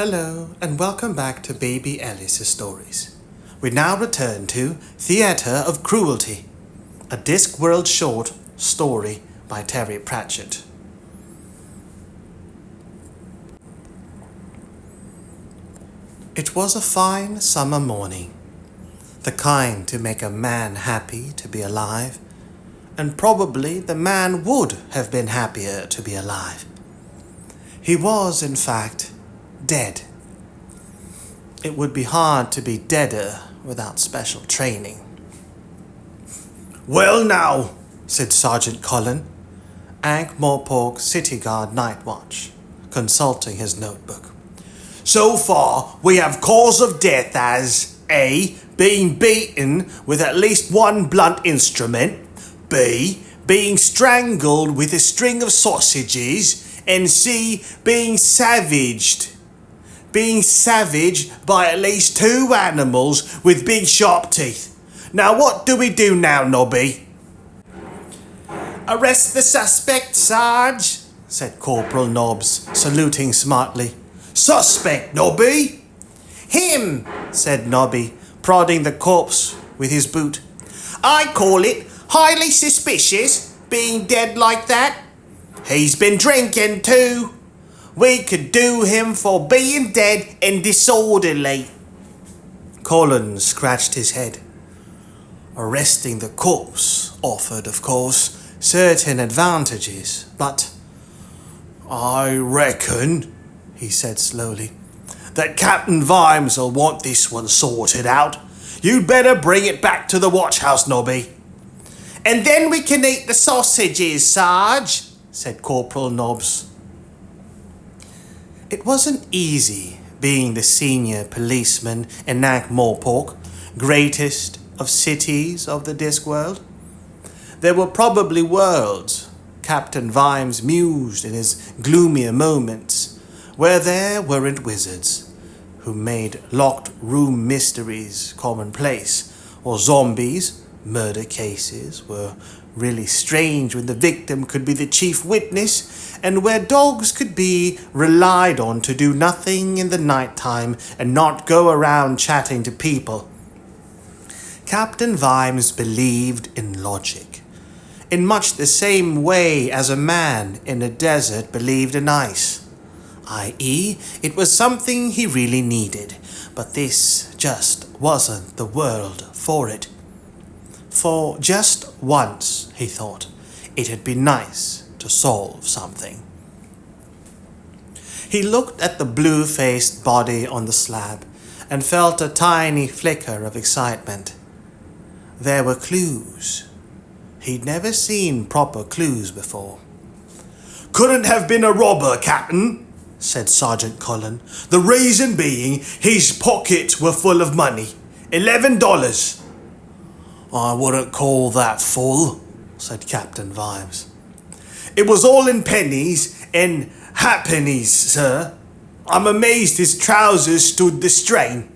Hello, and welcome back to Baby Alice's Stories. We now return to Theatre of Cruelty, a Discworld short story by Terry Pratchett. It was a fine summer morning, the kind to make a man happy to be alive, and probably the man would have been happier to be alive. He was, in fact, dead. It would be hard to be deader without special training. "Well now," said Sergeant Cullen, Ankh-Morpork City Guard Night Watch, consulting his notebook. "So far, we have cause of death as A. Being beaten with at least one blunt instrument, B. Being strangled with a string of sausages, and C. Being savaged by at least two animals with big sharp teeth. Now what do we do now, Nobby?" "Arrest the suspect, Sarge," said Corporal Nobbs, saluting smartly. "Suspect, Nobby?" "Him," said Nobby, prodding the corpse with his boot. "I call it highly suspicious, being dead like that. He's been drinking too. We could do him for being dead and disorderly." Colin scratched his head. Arresting the corpse offered, of course, certain advantages, but "I reckon," he said slowly, "that Captain Vimes will want this one sorted out. You'd better bring it back to the watch house, Nobby." "And then we can eat the sausages, Sarge," said Corporal Nobbs. It wasn't easy being the senior policeman in Ankh-Morpork, greatest of cities of the Discworld. There were probably worlds, Captain Vimes mused in his gloomier moments, where there weren't wizards, who made locked room mysteries commonplace, or zombies, murder cases, were really strange when the victim could be the chief witness, and where dogs could be relied on to do nothing in the night time and not go around chatting to people. Captain Vimes believed in logic, in much the same way as a man in a desert believed in ice, i.e., it was something he really needed, but this just wasn't the world for it. For just once, he thought, it'd be nice to solve something. He looked at the blue-faced body on the slab and felt a tiny flicker of excitement. There were clues. He'd never seen proper clues before. "Couldn't have been a robber, Captain," said Sergeant Cullen. "The reason being his pockets were full of money. $11. "I wouldn't call that full," said Captain Vimes. "It was all in pennies and halfpennies, sir. I'm amazed his trousers stood the strain.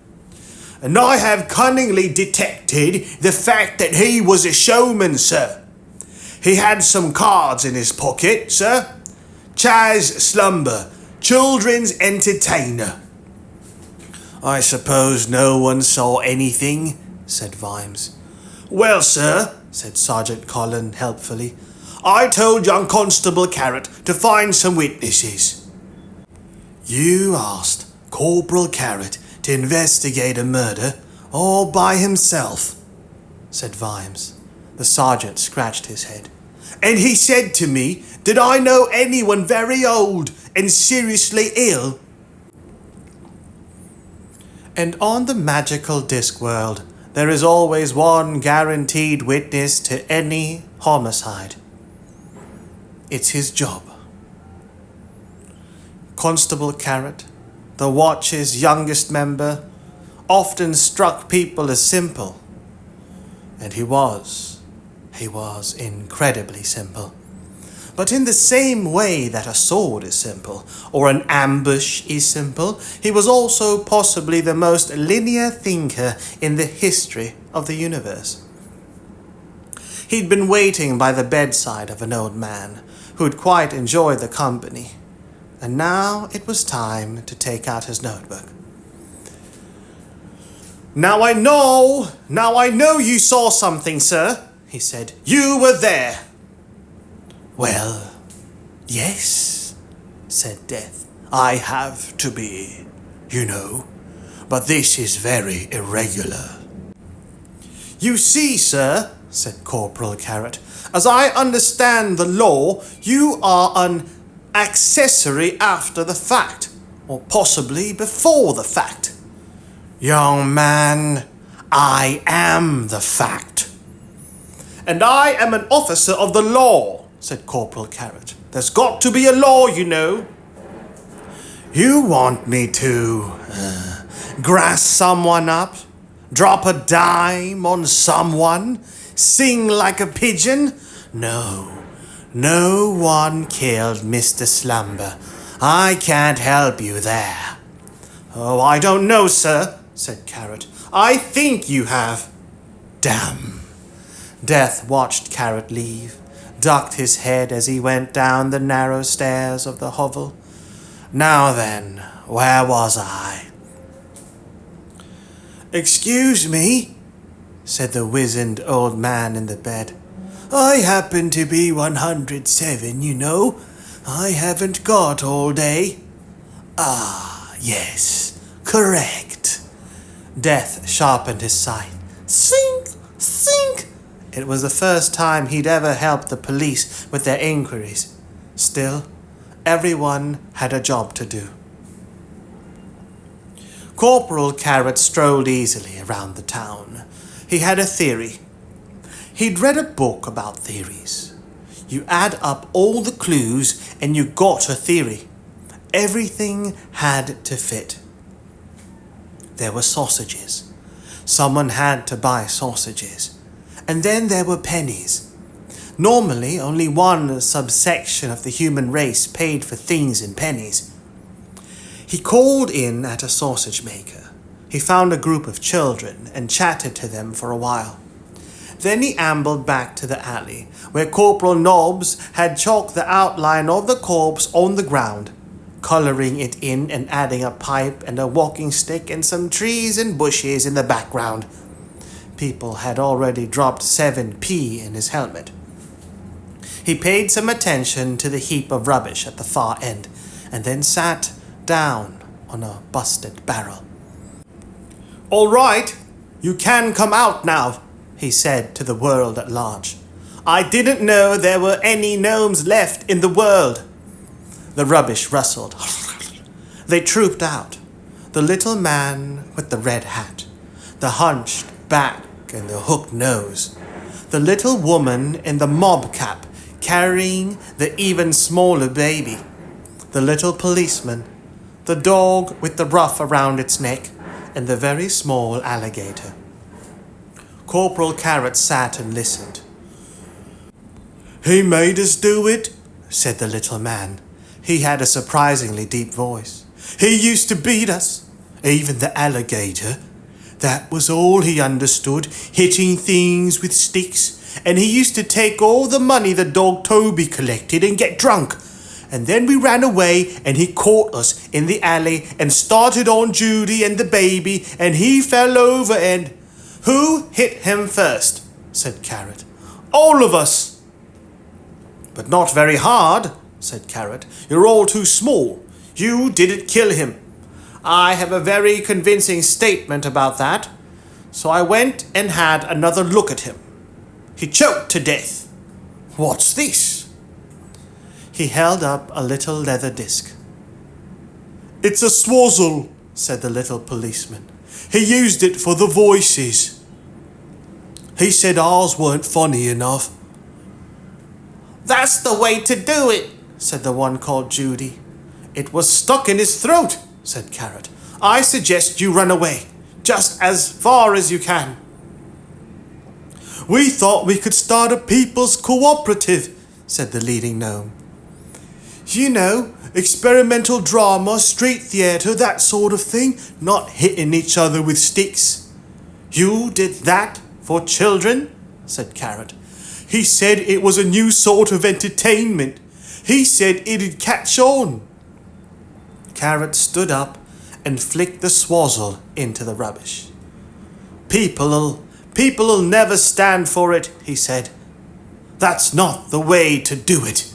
And I have cunningly detected the fact that he was a showman, sir. He had some cards in his pocket, sir. Chas Slumber, children's entertainer." "I suppose no one saw anything," said Vimes. "Well, sir," said Sergeant Cullen helpfully, "I told young Constable Carrot to find some witnesses." "You asked Corporal Carrot to investigate a murder all by himself," said Vimes. The sergeant scratched his head. "And he said to me, did I know anyone very old and seriously ill?" And on the magical Discworld, there is always one guaranteed witness to any homicide. It's his job. Constable Carrot, the watch's youngest member, often struck people as simple. And he was incredibly simple. But in the same way that a sword is simple, or an ambush is simple, he was also possibly the most linear thinker in the history of the universe. He'd been waiting by the bedside of an old man who'd quite enjoyed the company, and now it was time to take out his notebook. Now I know you saw something, sir, he said. You were there. Well, yes, said Death. I have to be, you know, but this is very irregular. You see, sir, said Corporal Carrot, as I understand the law, you are an accessory after the fact, or possibly before the fact. Young man, I am the fact. And I am an officer of the law, said Corporal Carrot. There's got to be a law, you know. You want me to grass someone up, drop a dime on someone, sing like a pigeon? No one killed Mr. Slumber. I can't help you there. Oh, I don't know, sir, said Carrot. I think you have. Damn. Death watched Carrot leave, ducked his head as he went down the narrow stairs of the hovel. Now then, where was I? Excuse me, said the wizened old man in the bed. I happen to be 107, you know. I haven't got all day. Ah, yes, correct. Death sharpened his scythe. Sink, sink. It was the first time he'd ever helped the police with their inquiries. Still, everyone had a job to do. Corporal Carrot strolled easily around the town. He had a theory. He'd read a book about theories. You add up all the clues and you got a theory. Everything had to fit. There were sausages. Someone had to buy sausages. And then there were pennies. Normally, only one subsection of the human race paid for things in pennies. He called in at a sausage maker. He found a group of children and chatted to them for a while. Then he ambled back to the alley, where Corporal Nobbs had chalked the outline of the corpse on the ground, colouring it in and adding a pipe and a walking stick and some trees and bushes in the background. People had already dropped 7p in his helmet. He paid some attention to the heap of rubbish at the far end, and then sat down on a busted barrel. All right, you can come out now, he said to the world at large. I didn't know there were any gnomes left in the world. The rubbish rustled. They trooped out. The little man with the red hat, the hunched back and the hooked nose, the little woman in the mob cap carrying the even smaller baby, the little policeman, the dog with the ruff around its neck, and the very small alligator. Corporal Carrot sat and listened. He made us do it, said the little man. He had a surprisingly deep voice. He used to beat us, even the alligator. That was all he understood, hitting things with sticks. And he used to take all the money the dog Toby collected and get drunk. And then we ran away and he caught us in the alley and started on Judy and the baby and he fell over and... Who hit him first? Said Carrot. All of us. But not very hard, said Carrot. You're all too small. You didn't kill him. I have a very convincing statement about that. So I went and had another look at him. He choked to death. What's this? He held up a little leather disc. It's a swazzle, said the little policeman. He used it for the voices. He said ours weren't funny enough. That's the way to do it, said the one called Judy. It was stuck in his throat, said Carrot. I suggest you run away, just as far as you can. We thought we could start a people's cooperative, said the leading gnome. You know, experimental drama, street theatre, that sort of thing, not hitting each other with sticks. You did that for children, said Carrot. He said it was a new sort of entertainment. He said it'd catch on. Carrot stood up and flicked the swazzle into the rubbish. People'll never stand for it, he said. That's not the way to do it.